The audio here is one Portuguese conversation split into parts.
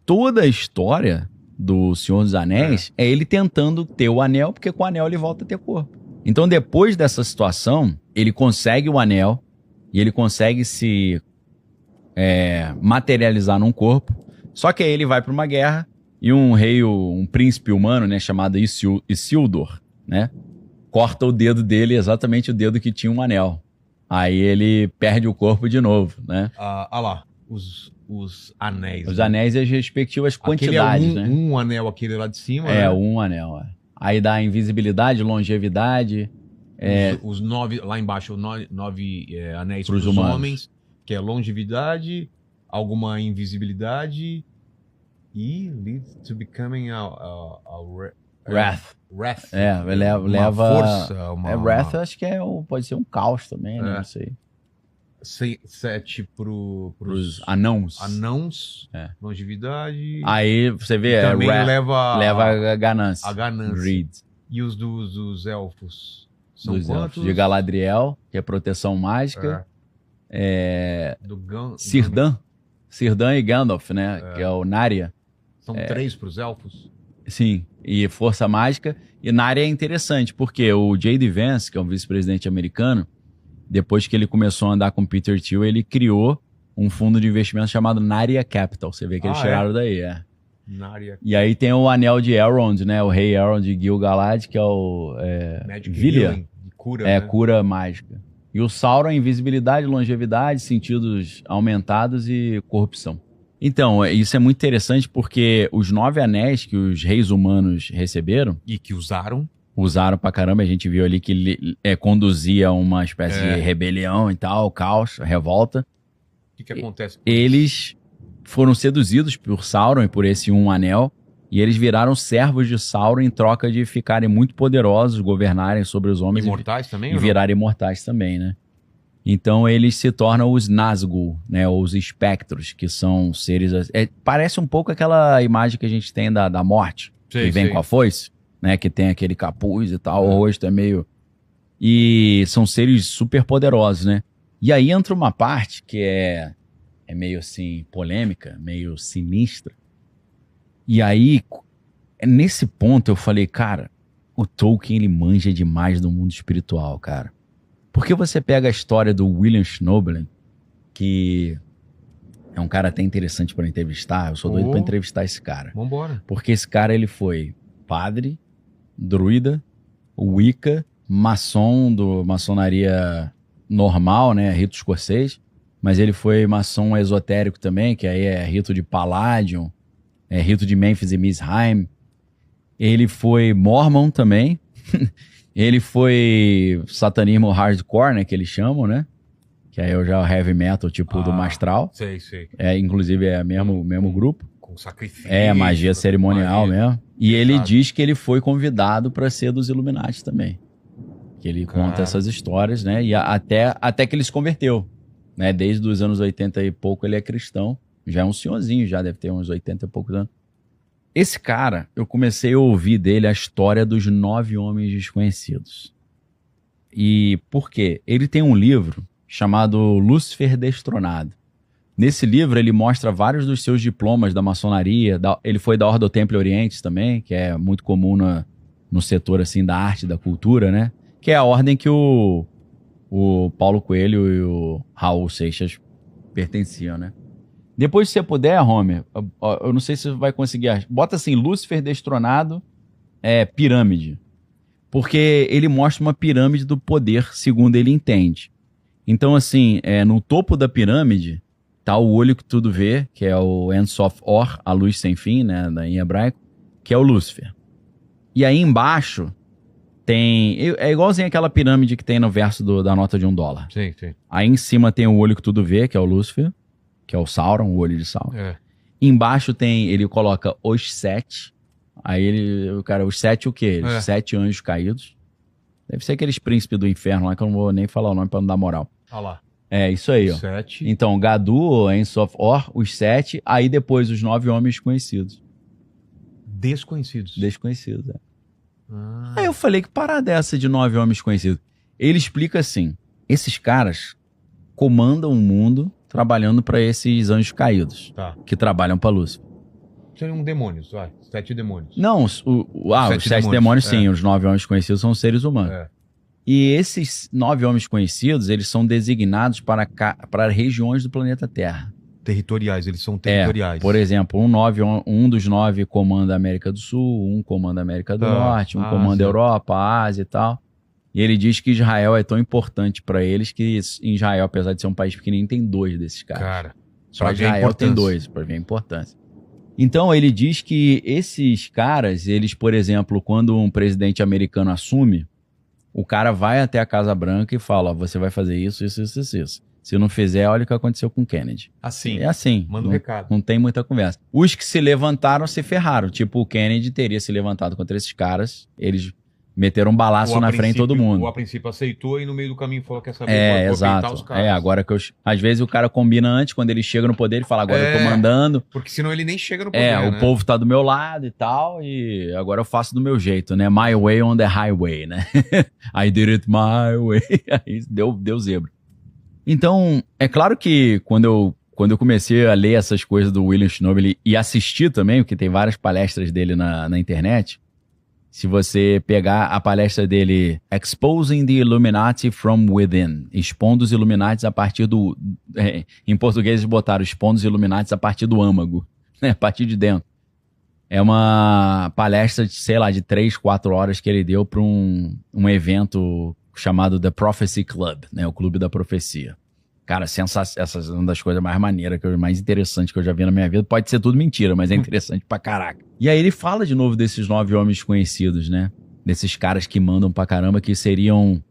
toda a história do Senhor dos Anéis é ele tentando ter o anel, porque com o anel ele volta a ter corpo. Então, depois dessa situação, ele consegue o anel e ele consegue se materializar num corpo. Só que aí ele vai para uma guerra e um príncipe humano, né, chamado Isildur, né, corta o dedo dele, exatamente o dedo que tinha um anel. Aí ele perde o corpo de novo, né? Lá, os anéis. Os né? anéis e as respectivas quantidades, aquele né? Um anel, aquele lá de cima. É, né? um anel. Aí dá invisibilidade, longevidade. Os 9, lá embaixo, 9 anéis Pros para os humanos. homens, que é longevidade, alguma invisibilidade e leads to becoming Wrath. Wrath. Leva. Força, Wrath, acho que pode ser um caos também, né? Não sei. 7 Pros anãos. Longevidade. Aí você vê, também Wrath leva a ganância. a ganância. Greed. E os dos elfos? São Dos quantos? elfos. De Galadriel, que é proteção mágica. Círdan. Círdan e Gandalf, né? Que é o Narya. São 3 para os elfos? Sim, e força mágica. E Narya é interessante, porque o J.D. Vance, que é um vice-presidente americano, depois que ele começou a andar com Peter Thiel, ele criou um fundo de investimento chamado Narya Capital. Você vê que eles tiraram daí, Narya. E aí tem o anel de Elrond, né? O rei Elrond de Gil-galad, que é o Magic Vilya. Healing, cura, né? Cura mágica. E o Sauron, invisibilidade, longevidade, sentidos aumentados e corrupção. Então, isso é muito interessante porque os 9 anéis que os reis humanos receberam... E que usaram pra caramba. A gente viu ali que ele conduzia uma espécie de rebelião e tal, caos, revolta. O que acontece? Eles foram seduzidos por Sauron e por esse um anel, e eles viraram servos de Sauron em troca de ficarem muito poderosos, governarem sobre os homens. Imortais também? E virarem imortais também, né? Então eles se tornam os Nazgûl, né? Ou os espectros, que são seres... parece um pouco aquela imagem que a gente tem da morte, que vem com a foice, né? Que tem aquele capuz e tal, o rosto é meio... E são seres super poderosos, né? E aí entra uma parte que é meio assim, polêmica, meio sinistra. E aí, nesse ponto eu falei, cara, o Tolkien, ele manja demais do mundo espiritual, cara. Porque você pega a história do William Schnoebelen, que é um cara até interessante para entrevistar, eu sou doido para entrevistar esse cara. Vambora. Porque esse cara, ele foi padre, druida, Wicca, maçom do maçonaria normal, né, rito escocês, mas ele foi maçom esotérico também, que aí é rito de Palladium, rito de Mênfis e Misraim. Ele foi mormon também. Ele foi satanismo hardcore, né, que eles chamam, né? Que aí é já heavy metal, tipo do Mastral. Sei. Inclusive é o mesmo grupo. Com sacrifício. Magia cerimonial mesmo. E ele diz que ele foi convidado para ser dos Illuminati também. Que ele conta essas histórias, né? E até que ele se converteu, né? Desde os anos 80 e pouco ele é cristão. Já é um senhorzinho, já deve ter uns 80 e poucos anos. Esse cara, eu comecei a ouvir dele a história dos 9 homens desconhecidos. E por quê? Ele tem um livro chamado Lúcifer Destronado. Nesse livro ele mostra vários dos seus diplomas da maçonaria. Ele foi da Ordo Templi Orientis também, que é muito comum no setor assim, da arte e da cultura, né? Que é a ordem que o Paulo Coelho e o Raul Seixas pertenciam, né? Depois, se você puder, Homer, eu não sei se você vai conseguir. Bota assim, Lúcifer Destronado, pirâmide. Porque ele mostra uma pirâmide do poder, segundo ele entende. Então, assim, no topo da pirâmide tá o olho que tudo vê, que é o Ein Sof Or, a luz sem fim, né, em hebraico, que é o Lúcifer. E aí embaixo tem... É igualzinho aquela pirâmide que tem no verso da nota de $1. Sim. Aí em cima tem o olho que tudo vê, que é o Lúcifer, que é o Sauron, o olho de Sauron. Embaixo ele coloca os 7. Aí os 7 o quê? Os 7 anjos caídos. Deve ser aqueles príncipes do inferno lá, que eu não vou nem falar o nome pra não dar moral. Olha lá. É isso aí, ó. 7. Então, Gadu, Ein Sof Or, os 7. Aí depois os 9 homens conhecidos. Desconhecidos. Desconhecidos, Aí eu falei, que parada é essa de 9 homens conhecidos? Ele explica assim, esses caras comandam o mundo trabalhando para esses anjos caídos, que trabalham para Lúcifer. Seriam demônios, vai. 7 demônios. Não, os 7 demônios, sim. Os 9 homens conhecidos são seres humanos. É. E esses 9 homens conhecidos, eles são designados para regiões do planeta Terra. Territoriais, eles são territoriais. Por exemplo, um dos 9 comanda a América do Sul, um comanda a América do Norte, um comanda a Europa, a Ásia e tal. E ele diz que Israel é tão importante para eles que em Israel, apesar de ser um país pequenininho, tem 2 desses caras. Cara, só Israel tem 2, para ver a importância. Então, ele diz que esses caras, eles, por exemplo, quando um presidente americano assume, o cara vai até a Casa Branca e fala, você vai fazer isso. Se não fizer, olha o que aconteceu com Kennedy. Assim. É assim. Manda um recado. Não tem muita conversa. Os que se levantaram se ferraram. Tipo, o Kennedy teria se levantado contra esses caras, eles meteram um balaço na frente de todo mundo. Ou a princípio aceitou e no meio do caminho falou, quer saber, exato. Os caras. Agora que às vezes o cara combina antes, quando ele chega no poder, ele fala, agora eu tô mandando. Porque senão ele nem chega no poder, o povo tá do meu lado e tal, e agora eu faço do meu jeito, né? My way on the highway, né? I did it my way. Aí deu zebra. Então, é claro que quando eu comecei a ler essas coisas do William Schnobel e assistir também, porque tem várias palestras dele na internet, se você pegar a palestra dele, Exposing the Illuminati from Within, expondo os Illuminati a partir do... em português eles botaram expondo os Illuminati a partir do âmago, né? A partir de dentro. É uma palestra de, sei lá, de 3, 4 horas que ele deu para um evento chamado The Prophecy Club, né? O Clube da Profecia. Cara, essa é uma das coisas mais maneiras, mais interessantes que eu já vi na minha vida. Pode ser tudo mentira, mas é interessante pra caraca. E aí ele fala de novo desses 9 homens conhecidos, né? Desses caras que mandam pra caramba, que seriam...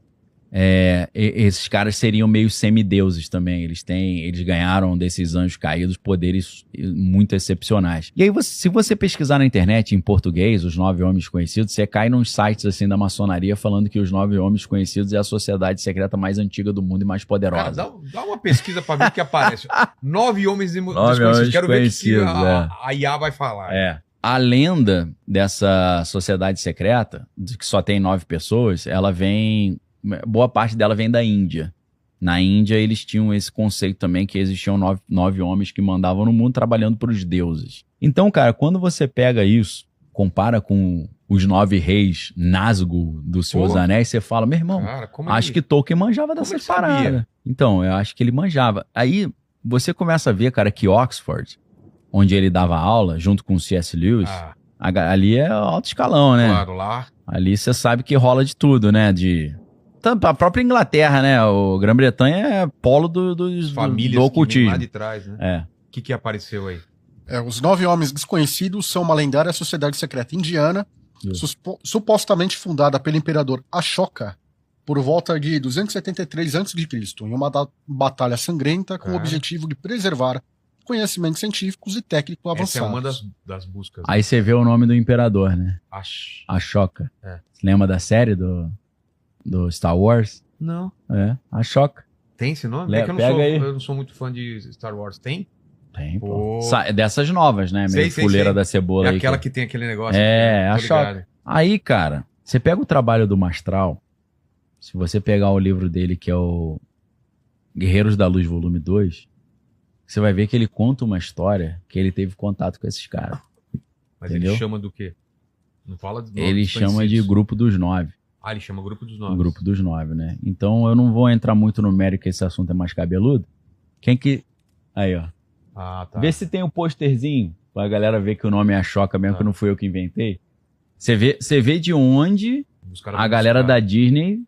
esses caras seriam meio semideuses também. Eles ganharam desses anjos caídos poderes muito excepcionais. E aí, se você pesquisar na internet em português, os 9 homens conhecidos, você cai nos sites assim da maçonaria falando que os 9 homens conhecidos é a sociedade secreta mais antiga do mundo e mais poderosa. Cara, dá uma pesquisa pra ver o que aparece. 9 homens desconhecidos. Quero ver o que a IA vai falar. A lenda dessa sociedade secreta, que só tem 9 pessoas, ela vem... Boa parte dela vem da Índia. Na Índia, eles tinham esse conceito também que existiam 9 homens que mandavam no mundo trabalhando para os deuses. Então, cara, quando você pega isso, compara com os 9 reis Nazgûl do Senhor dos Anéis, você fala, meu irmão, cara, acho que Tolkien manjava dessas paradas. Então, eu acho que ele manjava. Aí, você começa a ver, cara, que Oxford, onde ele dava aula, junto com o C.S. Lewis, ali é alto escalão, né? Claro, lá. Ali você sabe que rola de tudo, né? A própria Inglaterra, né? O Grã-Bretanha é polo do ocultismo. Lá de trás, né? O que apareceu aí? Os 9 homens desconhecidos são uma lendária sociedade secreta indiana, supostamente fundada pelo imperador Ashoka por volta de 273 a.C., em uma batalha sangrenta com o objetivo de preservar conhecimentos científicos e técnicos avançados. Essa é uma das buscas. Aí você vê o nome do imperador, né? Ashoka. Você lembra da série do Star Wars? Não. Ashoka. Tem esse nome? Eu não sou muito fã de Star Wars. Tem? Tem, pô. Dessas novas, né? Meio fuleira da cebola. É aí aquela que tem aquele negócio. Ashoka. Aí, cara, você pega o trabalho do Mastral, se você pegar o livro dele, que é o Guerreiros da Luz, volume 2, você vai ver que ele conta uma história que ele teve contato com esses caras. Mas entendeu? Ele chama do quê? Não fala de Ele chama de Grupo dos 9. Ele chama Grupo dos 9. Grupo dos 9, né? Então eu não vou entrar muito no mérito que esse assunto é mais cabeludo. Aí, ó. Tá. Vê se tem um posterzinho, pra galera ver que o nome é Ashoka mesmo, que não fui eu que inventei. Você vê de onde a galera da Disney,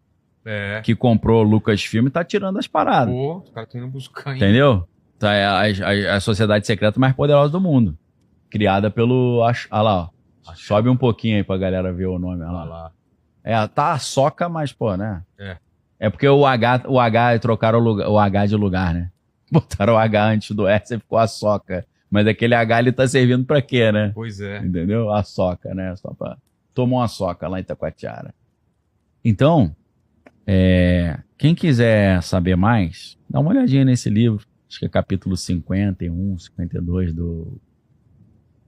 que comprou o Lucasfilm, tá tirando as paradas. Pô, os caras estão indo buscar ainda. Entendeu? Tá, a sociedade secreta mais poderosa do mundo. Criada pelo... Olha lá, ó. Sobe um pouquinho aí pra galera ver o nome. Olha lá. Tá a soca, mas, pô, né? É porque o H trocaram o H de lugar, né? Botaram o H antes do S e ficou a soca. Mas aquele H ele tá servindo pra quê, né? Pois é. Entendeu? A soca, né? Só pra... Tomou uma soca lá em Itacoatiara. Então, quem quiser saber mais, dá uma olhadinha nesse livro. Acho que é capítulo 51, 52 do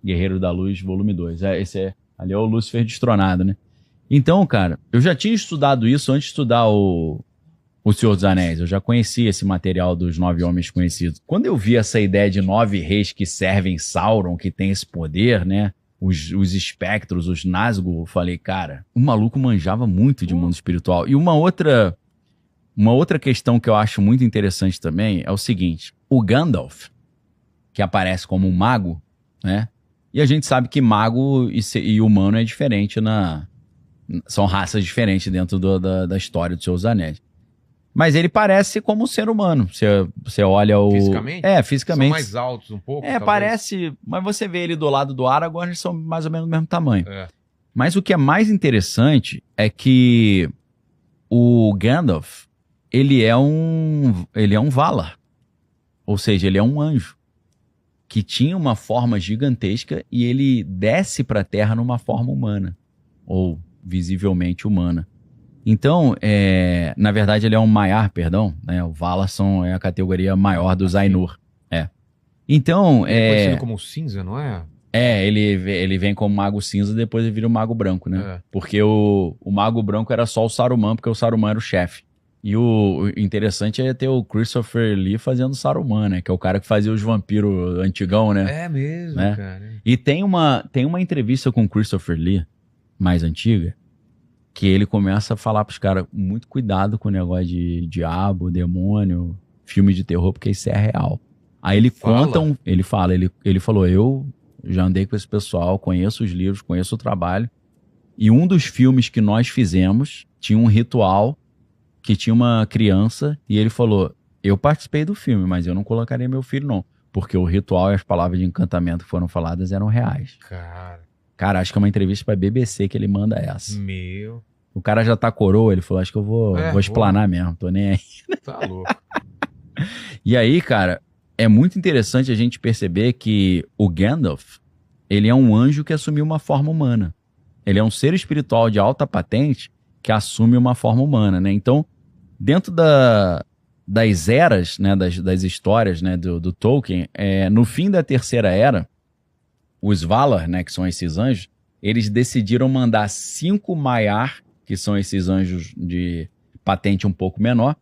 Guerreiro da Luz, volume 2. Ali é o Lúcifer destronado, né? Então, cara, eu já tinha estudado isso antes de estudar o O Senhor dos Anéis. Eu já conhecia esse material dos 9 homens conhecidos. Quando eu vi essa ideia de 9 reis que servem Sauron, que tem esse poder, né? Os espectros, os Nazgûl, eu falei, cara, o maluco manjava muito de mundo espiritual. E uma outra questão que eu acho muito interessante também é o seguinte: o Gandalf, que aparece como um mago, né? E a gente sabe que mago e humano é diferente são raças diferentes dentro da história dos Seus Anéis. Mas ele parece como um ser humano. Você olha o... Fisicamente? Fisicamente. São mais altos um pouco? Talvez. Parece... Mas você vê ele do lado do Aragorn, eles são mais ou menos do mesmo tamanho. É. Mas o que é mais interessante é que o Gandalf, ele é um Valar. Ou seja, ele é um anjo que tinha uma forma gigantesca e ele desce para a Terra numa forma humana. Ou visivelmente humana. Então, na verdade, ele é um Maiar, perdão, né? O Valar é a categoria maior dos Ainur. Então, Ele é conhecido como cinza, não é? Ele vem como Mago Cinza e depois ele vira o Mago Branco, né? Porque o Mago Branco era só o Saruman, porque o Saruman era o chefe. E o interessante é ter o Christopher Lee fazendo Saruman, né? Que é o cara que fazia os vampiros antigão, né? É mesmo, né? Cara. E tem uma entrevista com o Christopher Lee, mais antiga, que ele começa a falar pros caras, muito cuidado com o negócio de diabo, demônio, filme de terror, porque isso é real. Aí ele ele falou, eu já andei com esse pessoal, conheço os livros, conheço o trabalho, e um dos filmes que nós fizemos tinha um ritual que tinha uma criança, e ele falou, eu participei do filme, mas eu não colocaria meu filho não, porque o ritual e as palavras de encantamento que foram faladas eram reais. Cara, acho que é uma entrevista pra BBC que ele manda essa. Meu. O cara já tá coroa, ele falou, acho que eu vou explanar mesmo, tô nem aí. Tá louco. E aí, cara, é muito interessante a gente perceber que o Gandalf, ele é um anjo que assumiu uma forma humana. Ele é um ser espiritual de alta patente que assume uma forma humana, né? Então, dentro das eras, né, das histórias, né, do Tolkien, no fim da Terceira Era, os Valar, né, que são esses anjos, eles decidiram mandar 5 Maiar, que são esses anjos de patente um pouco menor,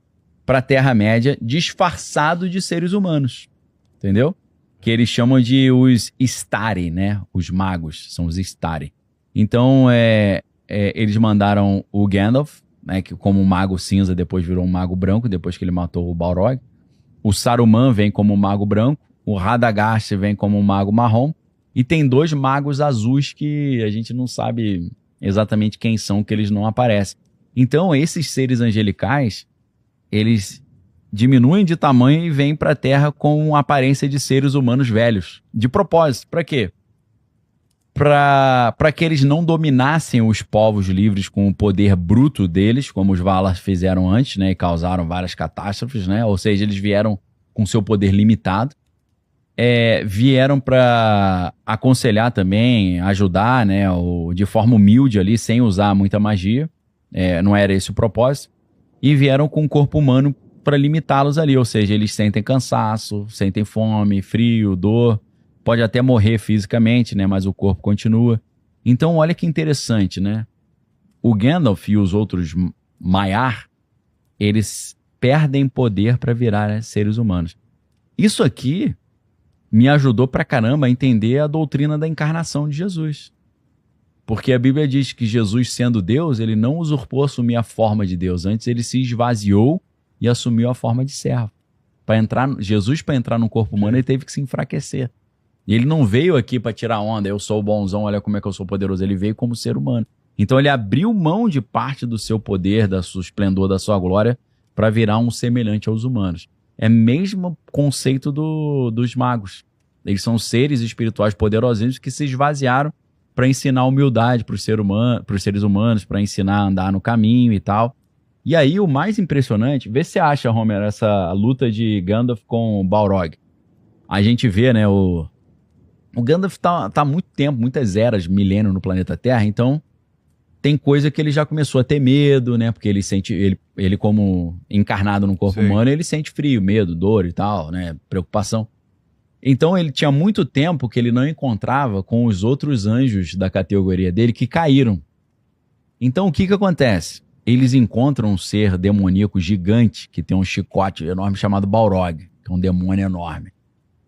para a Terra-média, disfarçado de seres humanos, entendeu? Que eles chamam de os Istari, né? Os magos, são os Istari. Então, eles mandaram o Gandalf, né, que como um mago cinza, depois virou um mago branco, depois que ele matou o Balrog. O Saruman vem como um mago branco, o Radagast vem como um mago marrom, e tem 2 magos azuis que a gente não sabe exatamente quem são, que eles não aparecem. Então, esses seres angelicais, eles diminuem de tamanho e vêm para a Terra com aparência de seres humanos velhos. De propósito, para quê? Para que eles não dominassem os povos livres com o poder bruto deles, como os Valar fizeram antes, né, e causaram várias catástrofes, né? Ou seja, eles vieram com seu poder limitado. Vieram para aconselhar também, ajudar, né, de forma humilde ali, sem usar muita magia. Não era esse o propósito. E vieram com o corpo humano para limitá-los ali. Ou seja, eles sentem cansaço, sentem fome, frio, dor. Pode até morrer fisicamente, né, mas o corpo continua. Então, olha que interessante, né? O Gandalf e os outros Maiar, eles perdem poder para virar seres humanos. Isso aqui me ajudou pra caramba a entender a doutrina da encarnação de Jesus. Porque a Bíblia diz que Jesus, sendo Deus, ele não usurpou assumir a forma de Deus. Antes ele se esvaziou e assumiu a forma de servo. Jesus, para entrar no corpo humano, ele teve que se enfraquecer. E ele não veio aqui para tirar onda, eu sou o bonzão, olha como é que eu sou poderoso. Ele veio como ser humano. Então ele abriu mão de parte do seu poder, do seu esplendor, da sua glória, para virar um semelhante aos humanos. É o mesmo conceito dos magos. Eles são seres espirituais poderosos que se esvaziaram para ensinar humildade para os seres humanos, para ensinar a andar no caminho e tal. E aí o mais impressionante, vê se você acha, Homer, essa luta de Gandalf com o Balrog. A gente vê, né, o Gandalf tá há muito tempo, muitas eras, milênio no planeta Terra, então tem coisa que ele já começou a ter medo, né? Porque ele como encarnado no corpo humano, ele sente frio, medo, dor e tal, né? Preocupação. Então ele tinha muito tempo que ele não encontrava com os outros anjos da categoria dele que caíram. Então o que acontece? eles encontram um ser demoníaco gigante que tem um chicote enorme chamado Balrog, que é um demônio enorme.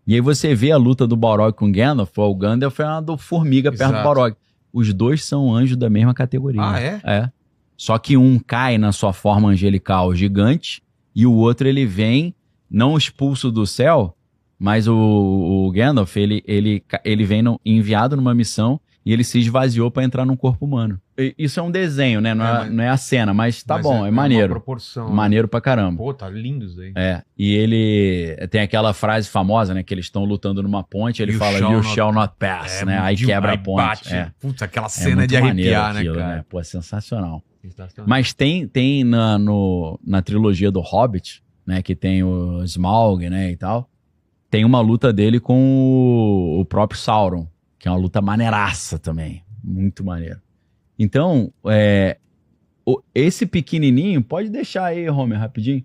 E aí você vê a luta do Balrog com o Gandalf é uma do formiga perto do Balrog. Os dois são anjos da mesma categoria. Ah, é? É. Só que um cai na sua forma angelical gigante e o outro ele vem, não expulso do céu, mas o Gandalf, ele vem enviado numa missão e ele se esvaziou para entrar num corpo humano. Isso é um desenho, né? Não é a cena, mas tá bom, é maneiro. Uma proporção, maneiro pra caramba. Pô, tá lindo isso aí. É, e ele tem aquela frase famosa, né? Que eles estão lutando numa ponte, ele fala, you shall not pass, né? Aí quebra a ponte. Bate. Putz, aquela cena de arrepiar, aquilo, né, cara? Né? Pô, é sensacional. Mas tem na trilogia do Hobbit, né? Que tem o Smaug, né? E tal. Tem uma luta dele com o próprio Sauron, que é uma luta maneiraça também. Muito maneiro. Então, esse pequenininho, pode deixar aí, Homer, rapidinho.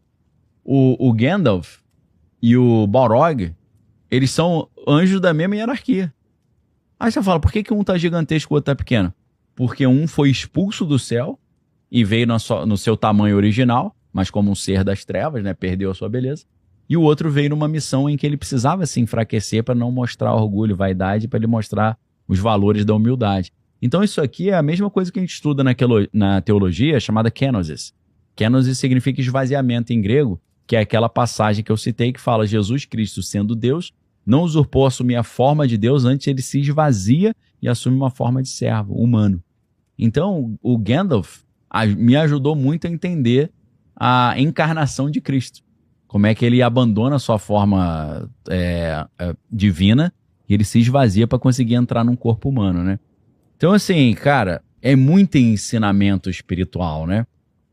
O Gandalf e o Balrog, eles são anjos da mesma hierarquia. Aí você fala, por que um tá gigantesco e o outro tá pequeno? Porque um foi expulso do céu e veio no seu tamanho original, mas como um ser das trevas, né? Perdeu a sua beleza. E o outro veio numa missão em que ele precisava se enfraquecer para não mostrar orgulho, vaidade, para ele mostrar os valores da humildade. Então isso aqui é a mesma coisa que a gente estuda na teologia, chamada kenosis. Kenosis significa esvaziamento em grego, que é aquela passagem que eu citei que fala Jesus Cristo, sendo Deus, não usurpou assumir a forma de Deus, antes ele se esvazia e assume uma forma de servo, humano. Então o Gandalf me ajudou muito a entender a encarnação de Cristo. Como é que ele abandona a sua forma divina e ele se esvazia para conseguir entrar num corpo humano, né? Então, assim, cara, é muito ensinamento espiritual, né?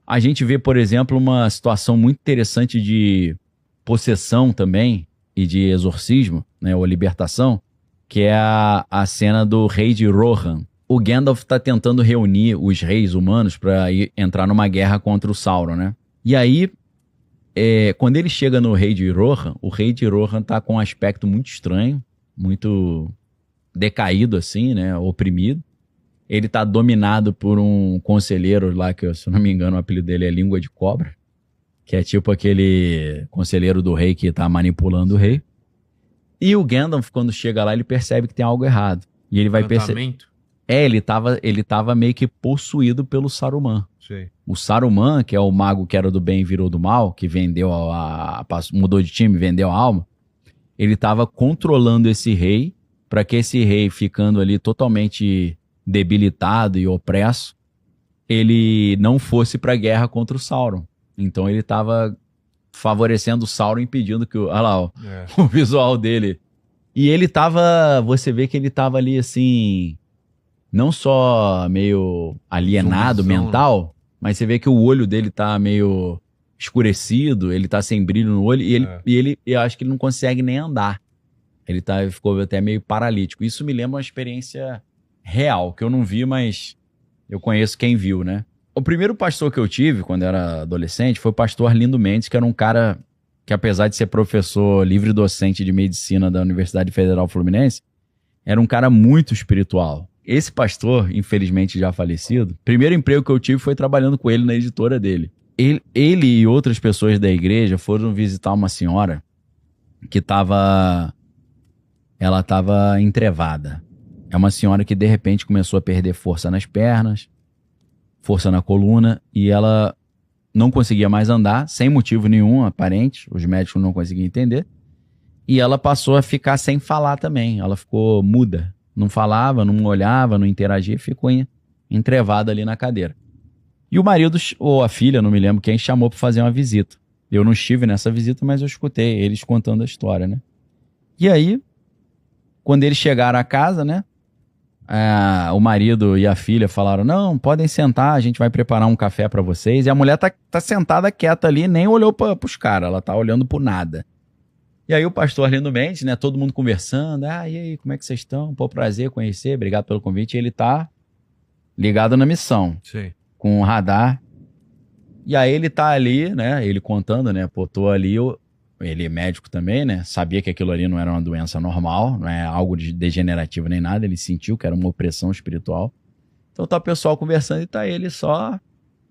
A gente vê, por exemplo, uma situação muito interessante de possessão também e de exorcismo, né, ou libertação, que é a cena do rei de Rohan. O Gandalf está tentando reunir os reis humanos para entrar numa guerra contra o Sauron, né? E aí, quando ele chega no rei de Rohan, o rei de Rohan tá com um aspecto muito estranho, muito decaído assim, né, oprimido. Ele tá dominado por um conselheiro lá, que se eu não me engano o apelido dele é Língua de Cobra, que é tipo aquele conselheiro do rei que tá manipulando o rei. E o Gandalf, quando chega lá, ele percebe que tem algo errado. E ele vai perceber... ele tava meio que possuído pelo Saruman. Sim. O Saruman, que é o mago que era do bem e virou do mal, que vendeu mudou de time, vendeu a alma, ele tava controlando esse rei, para que esse rei, ficando ali totalmente debilitado e opresso, ele não fosse para a guerra contra o Sauron. Então ele estava favorecendo o Sauron, impedindo que olha lá, o visual dele. E ele tava, você vê que ele tava ali assim, não só meio alienado mental, mas você vê que o olho dele tá meio escurecido, ele tá sem brilho no olho, e ele eu acho que ele não consegue nem andar. Ele ficou até meio paralítico. Isso me lembra uma experiência real, que eu não vi, mas eu conheço quem viu, né? O primeiro pastor que eu tive, quando eu era adolescente, foi o pastor Arlindo Mendes, que era um cara que, apesar de ser professor livre docente de medicina da Universidade Federal Fluminense, era um cara muito espiritual. Esse pastor, infelizmente já falecido, o primeiro emprego que eu tive foi trabalhando com ele na editora dele. Ele e outras pessoas da igreja foram visitar uma senhora que ela estava entrevada. É uma senhora que de repente começou a perder força nas pernas, força na coluna, e ela não conseguia mais andar, sem motivo nenhum aparente, os médicos não conseguiam entender, e ela passou a ficar sem falar também, ela ficou muda, não falava, não olhava, não interagia, ficou entrevada ali na cadeira. E o marido, ou a filha, não me lembro quem, chamou para fazer uma visita. Eu não estive nessa visita, mas eu escutei eles contando a história, né? E aí, quando eles chegaram à casa, né? O marido e a filha falaram, não, podem sentar, a gente vai preparar um café para vocês. E a mulher tá sentada quieta ali, nem olhou pros caras, ela tá olhando pro nada. E aí o pastor Arlindo Mendes, né, todo mundo conversando, e aí, como é que vocês estão? Pô, prazer conhecer, obrigado pelo convite. E ele tá ligado na missão, sim, com o radar. E aí ele tá ali, né, ele contando, né, pô, tô ali, ele é médico também, né? Sabia que aquilo ali não era uma doença normal, não é algo degenerativo nem nada. Ele sentiu que era uma opressão espiritual. Então tá o pessoal conversando e tá ele só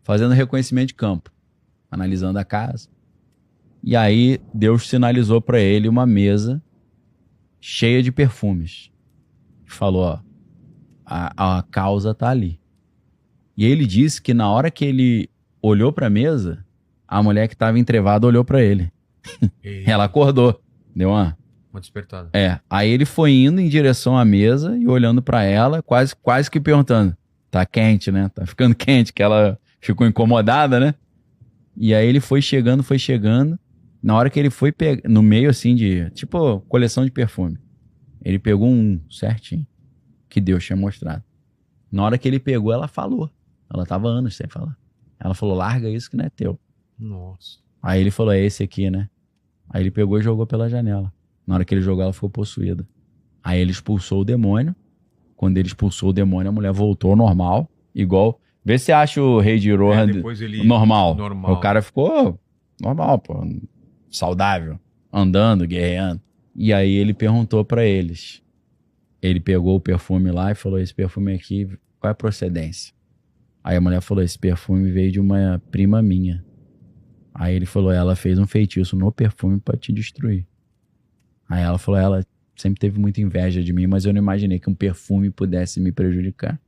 fazendo reconhecimento de campo, analisando a casa. E aí Deus sinalizou para ele uma mesa cheia de perfumes. Falou, ó, a causa tá ali. E ele disse que na hora que ele olhou para a mesa, a mulher que estava entrevada olhou para ele. Ela acordou, deu uma despertada. Aí ele foi indo em direção à mesa e olhando para ela, quase que perguntando, tá quente, né? Tá ficando quente, que ela ficou incomodada, né? E aí ele foi chegando. Na hora que ele foi no meio assim de, tipo, coleção de perfume, ele pegou um certinho, que Deus tinha mostrado. Na hora que ele pegou, ela falou. Ela tava anos sem falar. Ela falou, larga isso que não é teu. Nossa. Aí ele falou, é esse aqui, né? Aí ele pegou e jogou pela janela. Na hora que ele jogou, ela ficou possuída. Aí ele expulsou o demônio. Quando ele expulsou o demônio, a mulher voltou ao normal. Igual... Vê se acha o rei de Rohan normal. O cara ficou normal, pô. Saudável. Andando, guerreando. E aí ele perguntou pra eles. Ele pegou o perfume lá e falou, esse perfume aqui, qual é a procedência? Aí a mulher falou, esse perfume veio de uma prima minha. Aí ele falou, ela fez um feitiço no perfume pra te destruir. Aí ela falou, ela sempre teve muita inveja de mim, mas eu não imaginei que um perfume pudesse me prejudicar.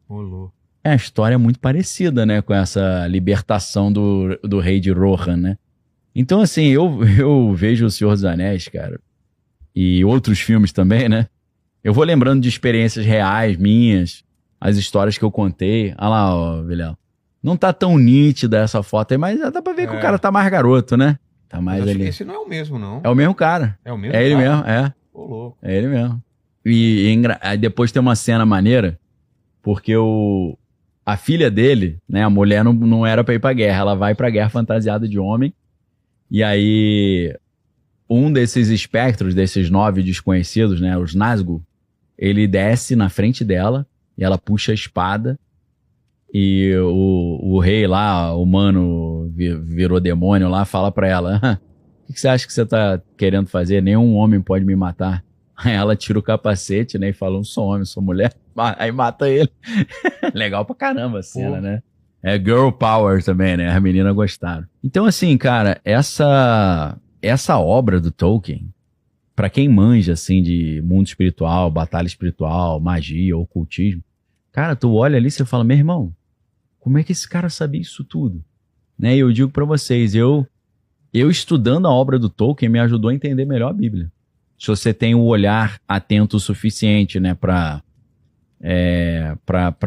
Olô. É uma história muito parecida, né, com essa libertação do rei de Rohan, né? Então, assim, eu vejo O Senhor dos Anéis, cara, e outros filmes também, né? Eu vou lembrando de experiências reais minhas, as histórias que eu contei. Olha lá, ó, Vilela. Não tá tão nítida essa foto aí, mas dá pra ver que o cara tá mais garoto, né? Tá mais ali. Esse não é o mesmo, não. É o mesmo cara. É o mesmo É ele cara? mesmo, é. Ô, louco. É ele mesmo. Aí depois tem uma cena maneira, porque a filha dele, né, a mulher não era pra ir pra guerra, ela vai pra guerra fantasiada de homem, e aí um desses espectros, desses 9 desconhecidos, né, os Nazgûl, ele desce na frente dela, e ela puxa a espada, e o rei lá, o humano virou demônio lá, fala pra ela, o que você acha que você tá querendo fazer? Nenhum homem pode me matar. Aí ela tira o capacete, né, e fala, não sou homem, sou mulher. Aí mata ele. Legal pra caramba a cena, né? É girl power também, né? As meninas gostaram. Então, assim, cara, essa obra do Tolkien, pra quem manja, assim, de mundo espiritual, batalha espiritual, magia, ocultismo, cara, tu olha ali e você fala, meu irmão, como é que esse cara sabia isso tudo? Né? E eu digo pra vocês, eu estudando a obra do Tolkien me ajudou a entender melhor a Bíblia. Se você tem o olhar atento o suficiente, né, pra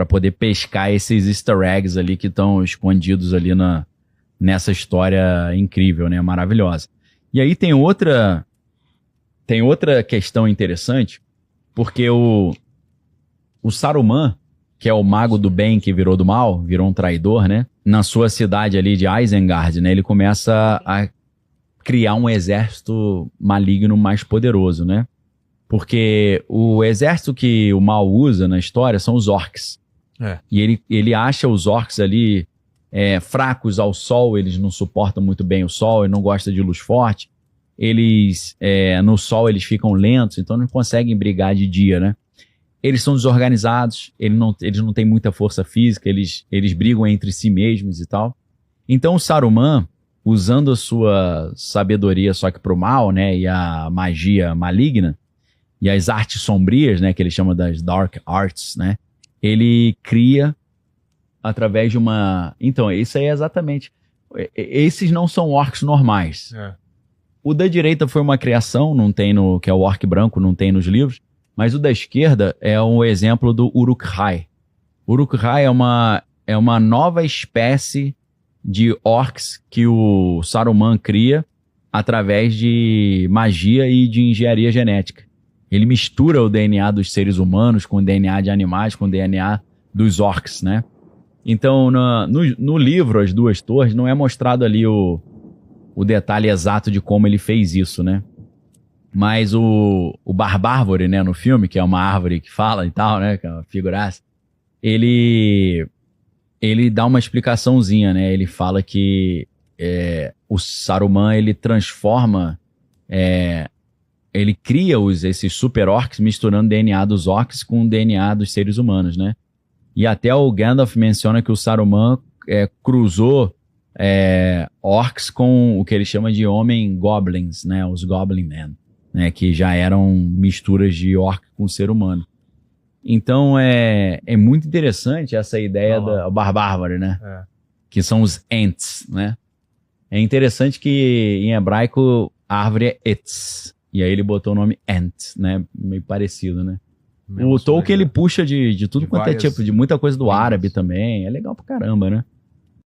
poder pescar esses easter eggs ali que estão escondidos ali nessa história incrível, né, maravilhosa. E aí tem outra questão interessante, porque o Saruman, que é o mago do bem que virou do mal, virou um traidor, né, na sua cidade ali de Isengard, né, ele começa a criar um exército maligno mais poderoso, né? Porque o exército que o mal usa na história são os orcs. E ele acha os orcs ali fracos ao sol, eles não suportam muito bem o sol, ele não gosta de luz forte. Eles, no sol, eles ficam lentos, então não conseguem brigar de dia, né? Eles são desorganizados, eles não têm muita força física, eles brigam entre si mesmos e tal. Então o Saruman, usando a sua sabedoria só que pro mal, né, e a magia maligna, e as artes sombrias, né, que ele chama das Dark Arts, né, ele cria através de uma... Então, isso aí é exatamente... Esses não são orcs normais. O da direita foi uma criação, não tem que é o orc branco, não tem nos livros, mas o da esquerda é um exemplo do Uruk-hai. Uruk-hai é uma nova espécie de orcs que o Saruman cria através de magia e de engenharia genética. Ele mistura o DNA dos seres humanos com o DNA de animais, com o DNA dos orcs, né? Então, no livro As Duas Torres, não é mostrado ali o detalhe exato de como ele fez isso, né? Mas o Barbárvore, né, no filme, que é uma árvore que fala e tal, né, que é uma figuraça, ele dá uma explicaçãozinha, né? Ele fala que o Saruman, ele transforma, ele cria esses super orcs misturando DNA dos orcs com DNA dos seres humanos, né? E até o Gandalf menciona que o Saruman cruzou orcs com o que ele chama de homem-goblins, né? Os Goblin Men, né? Que já eram misturas de orc com ser humano. Então é muito interessante essa ideia da barbárvore, né? Que são os Ents, né? É interessante que em hebraico a árvore é Etz. E aí ele botou o nome Ent, né? Meio parecido, né? O Tolkien, ele puxa de tudo quanto é tipo, de muita coisa do árabe também. É legal pra caramba, né?